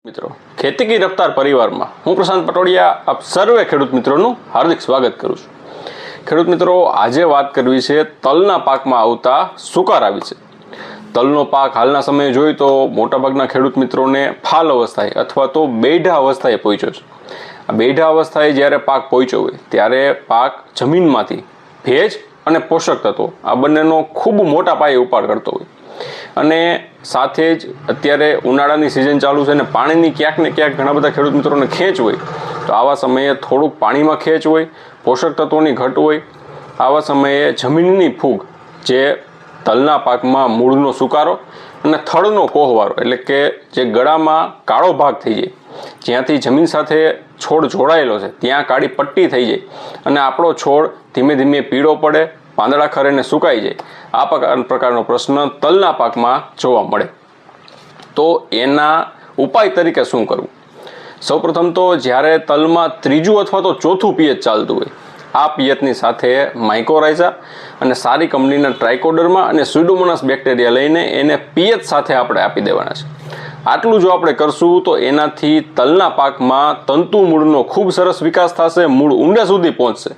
મિત્રો ખેતી કી રફતાર પરિવારમાં હું પ્રશાંત પટોડિયા આપ સર્વે ખેડૂત મિત્રોનું હાર્દિક સ્વાગત કરું છું। ખેડૂત મિત્રો, આજે વાત કરવી છે તલના પાકમાં આવતા સુકારા વિશે। તલનો પાક હાલના સમયે જોઈએ તો મોટાભાગના ખેડૂત મિત્રોને ફાલ અવસ્થાએ અથવા તો બેઢા અવસ્થાએ પહોંચ્યો છે। આ બેઢા અવસ્થાએ જ્યારે પાક પહોંચ્યો હોય ત્યારે પાક જમીનમાંથી ભેજ અને પોષક તત્વો આ બંનેનો ખૂબ મોટા પાયે ઉપાડ કરતો હોય અને સાથે જ અત્યારે ઉનાળાની સિઝન ચાલુ છે અને પાણીની ક્યાંક ને ક્યાંક ઘણા બધા ખેડૂત મિત્રોને ખેંચ હોય તો આવા સમયે થોડુંક પાણીમાં ખેંચ હોય, પોષક તત્વોની ઘટ હોય, આવા સમયે જમીનની ફૂગ જે તલના પાકમાં મૂળનો સુકારો અને થડનો કોહવારો એટલે કે જે ગળામાં કાળો ભાગ થઈ જાય, જ્યાંથી જમીન સાથે છોડ જોડાયેલો છે ત્યાં કાળી પટ્ટી થઈ જાય અને આપણો છોડ ધીમે ધીમે પીળો પડે, પાંદડા ખરે ને સુકાઈ જાય, આ પ્રકારનો પ્રશ્ન તલના પાકમાં જોવા મળે। તો એના ઉપાય તરીકે શું કરવું? સૌપ્રથમ તો જ્યારે તલમાં ત્રીજું અથવા તો ચોથું પિયત ચાલતું હોય આ પિયતની સાથે માઇકોરાઇઝા અને સારી કંપનીના ટ્રાઇકોડર્મા અને સ્યુડોમોનાસ બેક્ટેરિયા લઈને એને પિયત સાથે આપણે આપી દેવાના છે। આટલું જો આપણે કરશું તો એનાથી તલના પાકમાં તંતુ મૂળનો ખૂબ સરસ વિકાસ થશે, મૂળ ઊંડા સુધી પહોંચશે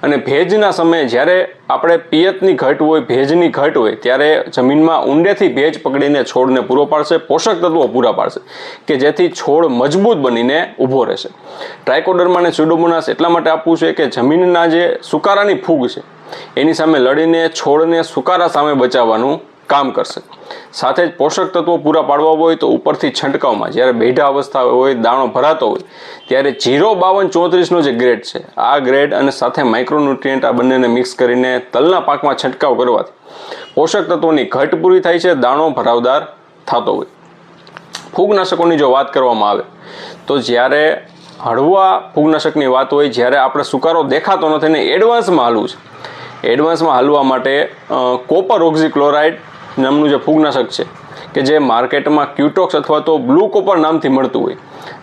અને ભેજના સમયે જ્યારે આપણે પિયતની ઘટ હોય, ભેજની ઘટ હોય ત્યારે જમીનમાં ઊંડેથી ભેજ પકડીને છોડને પૂરો પાડશે, પોષક તત્વો પૂરા પાડશે કે જેથી છોડ મજબૂત બનીને ઊભો રહેશે। ટ્રાઇકોડર્મા અને સ્યુડોમોનાસ એટલા માટે આપવું છે કે જમીનના જે સુકારાની ફૂગ છે એની સામે લડીને છોડને સુકારા સામે બચાવવાનું કામ કરશે। સાથે જ પોષક તત્વો પૂરા પાડવા હોય તો ઉપરથી છંટકાવમાં જ્યારે બેઢા અવસ્થા હોય, દાણો ભરાતો હોય ત્યારે 05234નો જે ગ્રેડ છે આ ગ્રેડ અને સાથે માઇક્રોન્યુટ્રિયન્ટ આ બંનેને મિક્સ કરીને તલના પાકમાં છંટકાવ કરવાથી પોષક તત્વોની ઘટ પૂરી થાય છે, દાણો ભરાવદાર થતો હોય। ફૂગનાશકોની જો વાત કરવામાં આવે તો જ્યારે હળવા ફૂગનાશકની વાત હોય, જ્યારે આપણે સુકારો દેખાતો નથી ને એડવાન્સમાં હાલવું છે, એડવાન્સમાં હાલવા માટે કોપર ઓક્ઝીક્લોરાઇડ નામનું જે ફૂગનાશક છે કે જે માર્કેટમાં ક્યુટોક્સ અથવા તો બ્લુ કોપર નામથી મળતું હોય,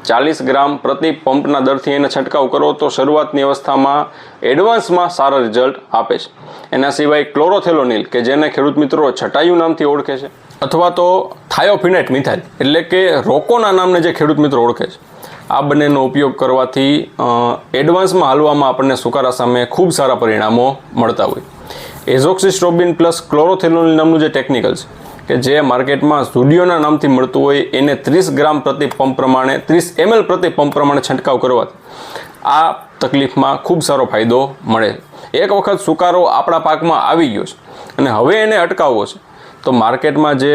40 ગ્રામ પ્રતિ પંપના દરથી એને છંટકાવ કરો તો શરૂઆતની અવસ્થામાં એડવાન્સમાં સારા રિઝલ્ટ આપે છે। એના સિવાય ક્લોરોથેલોનિલ કે જેને ખેડૂત મિત્રો છટાયું નામથી ઓળખે છે અથવા તો થાયોફિનાઇટ મિથાઇલ એટલે કે રોકોના નામને જે ખેડૂત મિત્રો ઓળખે છે, આ બંનેનો ઉપયોગ કરવાથી એડવાન્સમાં હાલવામાં આપણને સુકારા સામે ખૂબ સારા પરિણામો મળતા હોય। એઝોક્સિસ્ટ્રોબિન પ્લસ ક્લોરોથેલોનિલ નામનું જે ટેકનિકલ છે કે જે માર્કેટમાં ઝુડિયોના નામથી મળતું હોય એને 30 ગ્રામ પ્રતિ પંપ પ્રમાણે 30 ml પ્રતિ પંપ પ્રમાણે છંટકાવ કરવાથી આ તકલીફમાં ખૂબ સારો ફાયદો મળે છે। એક વખત સુકારો આપણા પાકમાં આવી ગયો છે અને હવે એને અટકાવવો છે તો માર્કેટમાં જે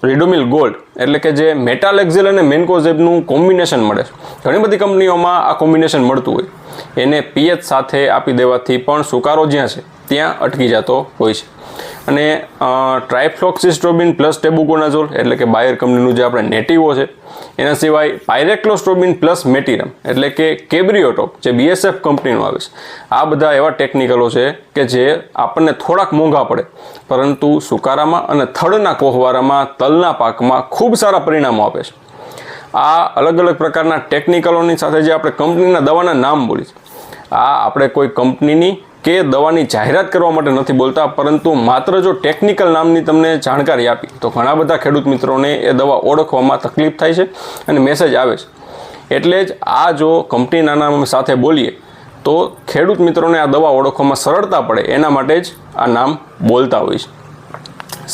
રિડોમિલ ગોલ્ડ એટલે કે જે મેટાલેક્ઝિલ અને મેન્કોઝેબનું કોમ્બિનેશન મળે છે, ઘણી બધી કંપનીઓમાં આ કોમ્બિનેશન મળતું હોય, એને પિયત સાથે આપી દેવાથી પણ સુકારો જ્યાં છે ત્યાં અટકી જતો હોય છે। અને ટ્રાઇફ્લોક્સિસ્ટ્રોબિન પ્લસ ટેબુકોનાઝોલ એટલે કે બાયર કંપનીનું જે આપણે નેટિવો છે, એના સિવાય પાયરેક્લોસ્ટ્રોબિન પ્લસ મેટિરમ એટલે કે કેબ્રિયોટોપ જે BSF કંપનીનું આવે છે, આ બધા એવા ટેકનિકલો છે કે જે આપણને થોડાક મોંઘા પડે પરંતુ સુકારામાં અને થડના કોહવારામાં તલના પાકમાં ખૂબ સારા પરિણામો આપે છે। આ અલગ અલગ પ્રકારના ટેકનિકલોની સાથે જે આપણે કંપનીના દવાના નામ બોલી છે, આ આપણે કોઈ કંપનીની કે દવાની જાહેરાત કરવા માટે નથી બોલતા, પરંતુ માત્ર જો ટેકનિકલ નામની તમને જાણકારી આપી તો ઘણા બધા ખેડૂત મિત્રોને એ દવા ઓળખવામાં તકલીફ થાય છે અને મેસેજ આવે છે। એટલે જ આ જો કંપનીના નામ સાથે બોલીએ તો ખેડૂત મિત્રોને આ દવા ઓળખવામાં સરળતા પડે એના માટે જ આ નામ બોલતા હોય છે।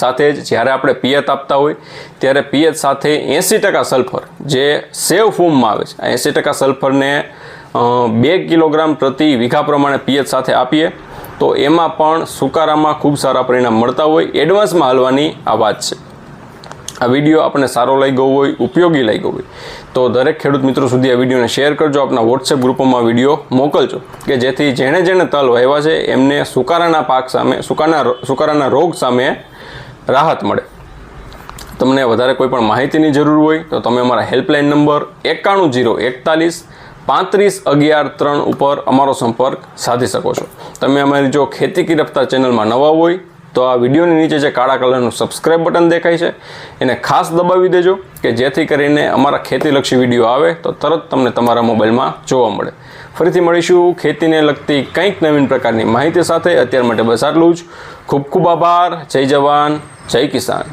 સાથે જ જ્યારે આપણે પિયત આપતા હોય ત્યારે પિયત સાથે 80% સલ્ફર જે સેવ ફોર્મમાં આવે છે, આ 80% સલ્ફરને 2 કિલોગ્રામ પ્રતિ વીઘા પ્રમાણે પિયત સાથે આપીએ તો એમાં પણ સુકારામાં ખૂબ સારા પરિણામ મળતા હોય। એડવાન્સમાં હાલવાની આ વાત છે। આ વિડીયો આપણને સારો લાગ્યો હોય, ઉપયોગી લાગ્યો હોય તો દરેક ખેડૂત મિત્રો સુધી આ વિડીયોને શેર કરજો, આપણા વોટ્સએપ ગ્રુપમાં વિડીયો મોકલજો કે જેથી જેણે તલ વાવ્યા છે એમને સુકારાના પાક સામે સુકારાના રોગ સામે રાહત મળે। તમને વધારે કોઈ પણ માહિતીની જરૂર હોય તો તમે અમારા હેલ્પલાઇન નંબર 91 041 35 11 3 ઉપર અમારો સંપર્ક સાધી શકો છો। તમે અમારી જો ખેતી કી રફતાર ચેનલમાં નવા હોય તો આ વિડીયોની નીચે જે કાળા કલરનું સબસ્ક્રાઇબ બટન દેખાય છે એને ખાસ દબાવી દેજો કે જેથી કરીને અમારા ખેતીલક્ષી વિડીયો આવે તો તરત તમને તમારા મોબાઈલમાં જોવા મળે। ફરીથી મળીશું ખેતીને લગતી કંઈક નવીન પ્રકારની માહિતી સાથે। અત્યાર માટે બસ આટલું જ। ખૂબ ખૂબ આભાર। જય જવાન, જય કિસાન।